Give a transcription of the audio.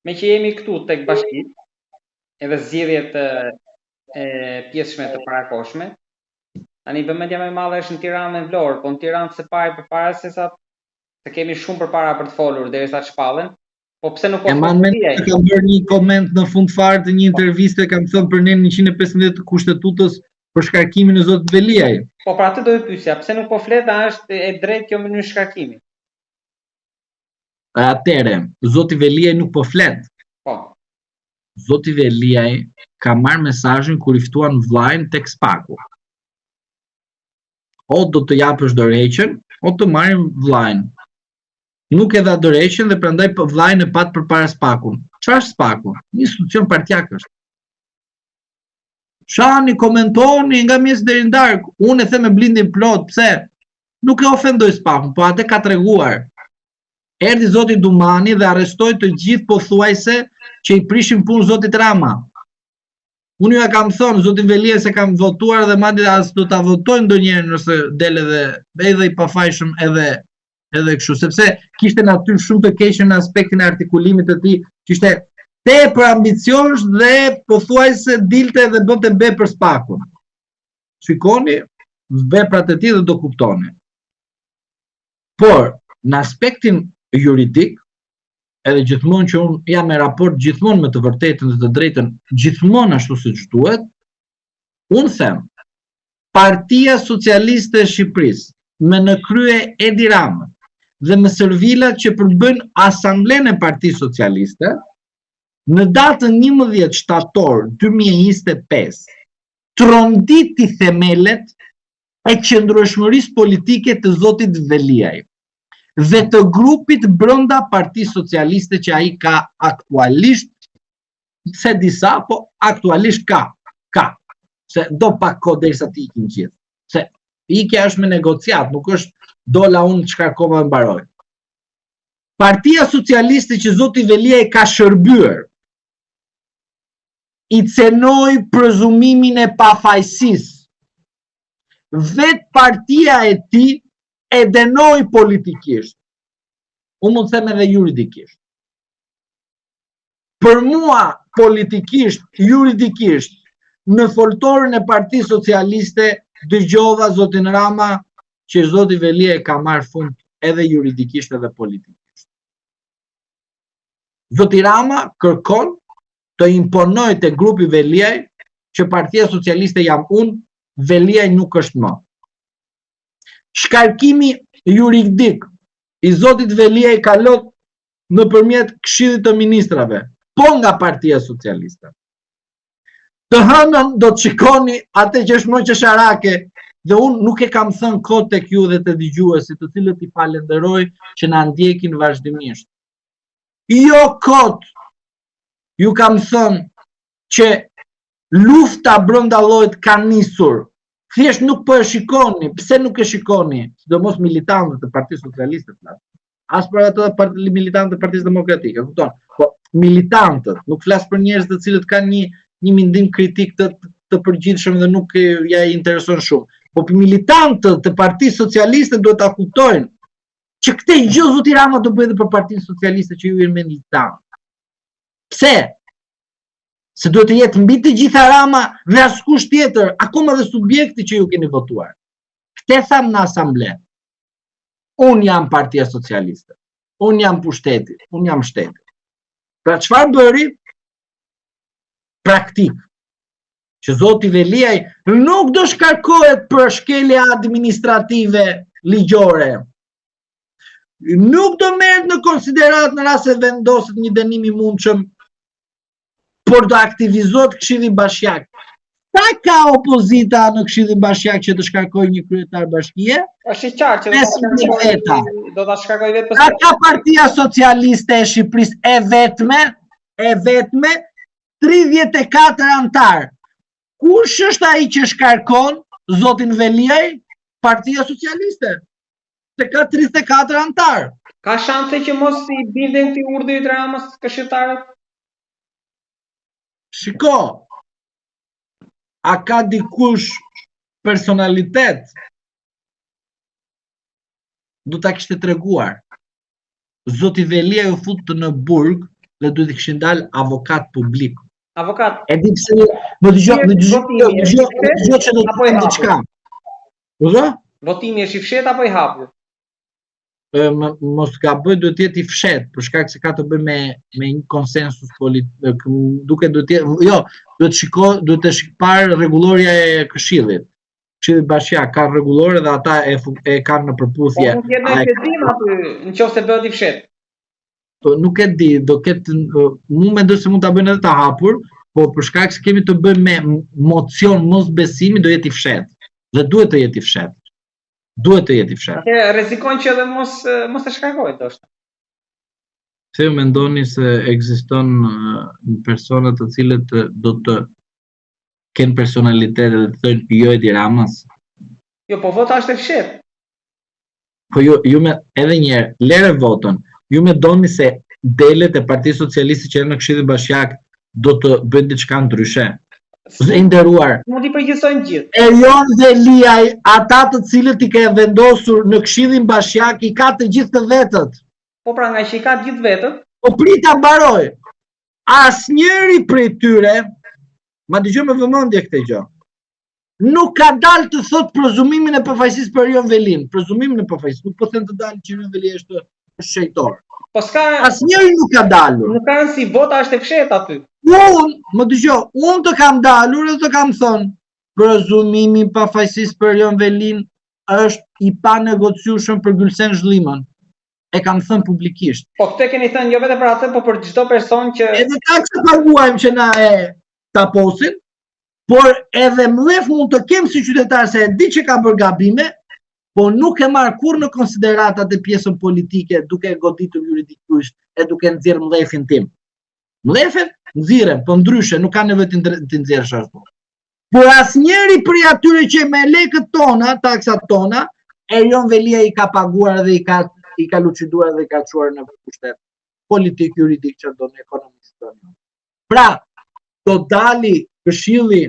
me që jemi këtu tek bashkitë, edhe zgjedhjet e pjesëshme të parakoshme, tani vëmendja më e madhe është në Tiranë dhe në Vlorë, po në Tiranë se përpara se kemi shumë përpara për të folur derisa të shpallen, po pse nuk po kam bërë një koment në fund fare të një interviste, kam thënë për ne 115 të kushtetutës për shkarkimin e zotit Veliaj. Po pra atë do të pyesja, pse nuk po flet, a është e drejtë kjo mënyrë shkarkimi? Atëre, zoti Veliaj nuk po flet. Po. Zoti Veliaj ka marrë mesazhin kur i ftuan vllajën tek Spaku. O do të japësh dorëheqjen, o të marrim vllajën. Nuk e dha dorëheqjen dhe prandaj vllajën e pat përpara Spakun. Çfarë është Spaku? Një institucion partjak është. Shani, komentoni nga mes deri në darkë. Unë e them me blindin plot, pse? Nuk e ofendoj Spakun, po atë ka treguar. Erdhi zoti Dumani dhe arrestoi të gjithë pothuajse që i prishin punë zotit Rama. Unë ja kam thonë zotin Veliaj se kam votuar dhe madje as do ta votoj ndonjëherë nëse del edhe i pafajshëm edhe kështu, sepse kishte natyrë shumë të keqe në aspektin e artikulimit të tij, kishte tepër ambicionsh dhe pothuajse dilte dhe bënte be për Spakun. Shikoni veprat e tij dhe do kuptoni. Por në aspektin juridik, edhe gjithmonë që unë jam me raport gjithmonë me të vërtetën dhe të drejtën, gjithmonë ashtu siç duhet, unë them, Partia Socialiste e Shqipërisë me në krye Edi Rama dhe me servilat që përbën Asamblenë e Partisë Socialiste, në datën 11 shtator 2025, tronditi themelet e qëndrueshmërisë politike të zotit Veliaj dhe të grupit brenda Partisë Socialiste që ai ka aktualisht, se disa, po aktualisht ka, se do pak kohë derisa të ikin gjithë, se ikja është me negociat, nuk është dola unë çkarkova dhe mbaroj. Partia Socialiste që zoti Veliaj ka shërbyer, i cenoi prezumimin e pafajësisë. Vetë partia e tij e denoi politikisht. Unë mund të them edhe juridikisht. Për mua, politikisht, juridikisht, në foltorin e Partisë Socialiste, dëgjova zotin Rama që zoti Veliaj ka marrë fund edhe juridikisht edhe politikisht. Zoti Rama kërkon të imponoj te grupi Veliaj që Partia Socialiste jam unë, Veliaj nuk është më. Shkarkimi juridik i zotit Veliaj kalon nëpërmjet Këshillit të Ministrave, po nga Partia Socialiste. Të hënën do të shikoni atë që është më qesharake, dhe unë nuk e kam thënë kot tek ju dhe të dëgjuesit, të cilët i falenderoj që na ndjekin vazhdimisht. Jo kot, ju kam thënë që lufta brenda llojit ka nisur. Thjesht nuk po e shikoni. Pse nuk e shikoni? Sidomos militantët e Partisë Socialiste flas. As për ato militantët e Partisë Demokratike, kupton? Po militantët, nuk flas për njerëz të cilët kanë një mendim kritik të përgjithshëm dhe nuk ja intereson shumë. Po për militantët e Partisë Socialiste duhet ta kuptojnë që këtë gjë zoti Rama do bëjë për Partinë Socialiste që ju jeni militant. Pse? Se duhet të jetë mbi të gjitha Rama dhe askush tjetër, akoma dhe subjekti që ju keni votuar. Këtë tham në asamble. Unë jam Partia Socialiste. Unë jam pushteti. Unë jam shteti. Pra çfarë bëri? Praktik. Që zoti Veliaj nuk do shkarkohet për shkelje administrative ligjore. Nuk do merret në konsiderat në rast se vendoset një dënim i mundshëm, por do aktivizohet Këshilli Bashkiak. Sa ka opozita në Këshillin Bashkiak që të shkarkojë një kryetar bashkie? Është i qartë që do ta shkarkojë vetë. Sa ka Partia Socialiste e Shqipërisë e vetme 34 antar. Kush është ai që shkarkon zotin Veliaj? Partia Socialiste. Se ka 34 antar. Ka shanse që mos i binden këtij urdhrit Ramës këshilltarët? Shiko, a ka dikush personalitet? Du ta kishte treguar. Zoti Veliaj u fut në burg dhe duhet të kishin dalë avokat publik. Avokat. E di pse më dëgjoj që do të them diçka. Votimi është i fshehtë apo i hapur? Mos gaboj, duhet të jetë i fshehtë, për shkak se ka të bëjë me një konsensus politik, duhet të parë rregullorja e Këshillit. Këshilli Bashkiak ka rregullore dhe ata e kanë në përputhje. Po nuk jetë në qedim aty, nëse bëhet i fshehtë. Nuk e di, do ketë, mu mendoj se mund ta bëjnë edhe të hapur, po për shkak se kemi të bëjmë me mocion mos besimi, do jetë i fshehtë. Dhe duhet të jetë i fshehtë. Duhet të jetë i fshehtë. Atë rrezikon që edhe mos të shkarkojë ndoshta. Pse ju mendoni se ekziston persona të cilët do të kenë personalitet dhe të thonë jo Edi Ramës? Jo, po vota është e fshehtë. Po ju me edhe një herë, lere votën. Ju mendoni se delet e Partisë Socialiste që janë në Këshillin Bashkiak do të bëjnë diçka ndryshe? Zë nderuar. Mund i përgjigjsojnë gjithë. Erion dhe Liaj, ata të cilët i ka vendosur në Këshillin Bashkiak i ka të gjithë të vetët. Po pra nga që i ka të gjithë vetët. Po prita mbaroj. Asnjëri prej tyre, ma dëgjoj me vëmendje këtë gjë, nuk ka dalë të thotë prezumimin e përfaqësisë për Erion Velin. Prezumimin e përfaqësisë, nuk po them të dalë që Erion Veli është shejtor. Po s'ka, asnjëri nuk ka dalur. Nuk kanë si vota është e fshehtë aty. Më dëgjoj, unë të kam dalur dhe të kam thënë, prezumimi i pafajësisë për Erion Velin është i panegociueshëm për Gylsen Zhlimën. E kam thënë publikisht. Po këtë keni thënë jo vetëm për atë, po për çdo person që edhe taksë paguajmë që na e taposin, por edhe mlef mund të kem si qytetar se e di që ka bërë gabime, po nuk e marr kurrë në konsideratat e pjesën politike duke goditur juridikisht e duke nxjerr mlefin tim. Mlefet nxirren, po ndryshe nuk ka nevojë të nxjerrësh ashtu. Por asnjëri prej atyre që me lekët tona, taksat tona, Erion Velia i ka paguar dhe i ka luciduar dhe i ka çuar në pushtet politik, juridik, çdo në ekonomistë. Pra, do dali Këshilli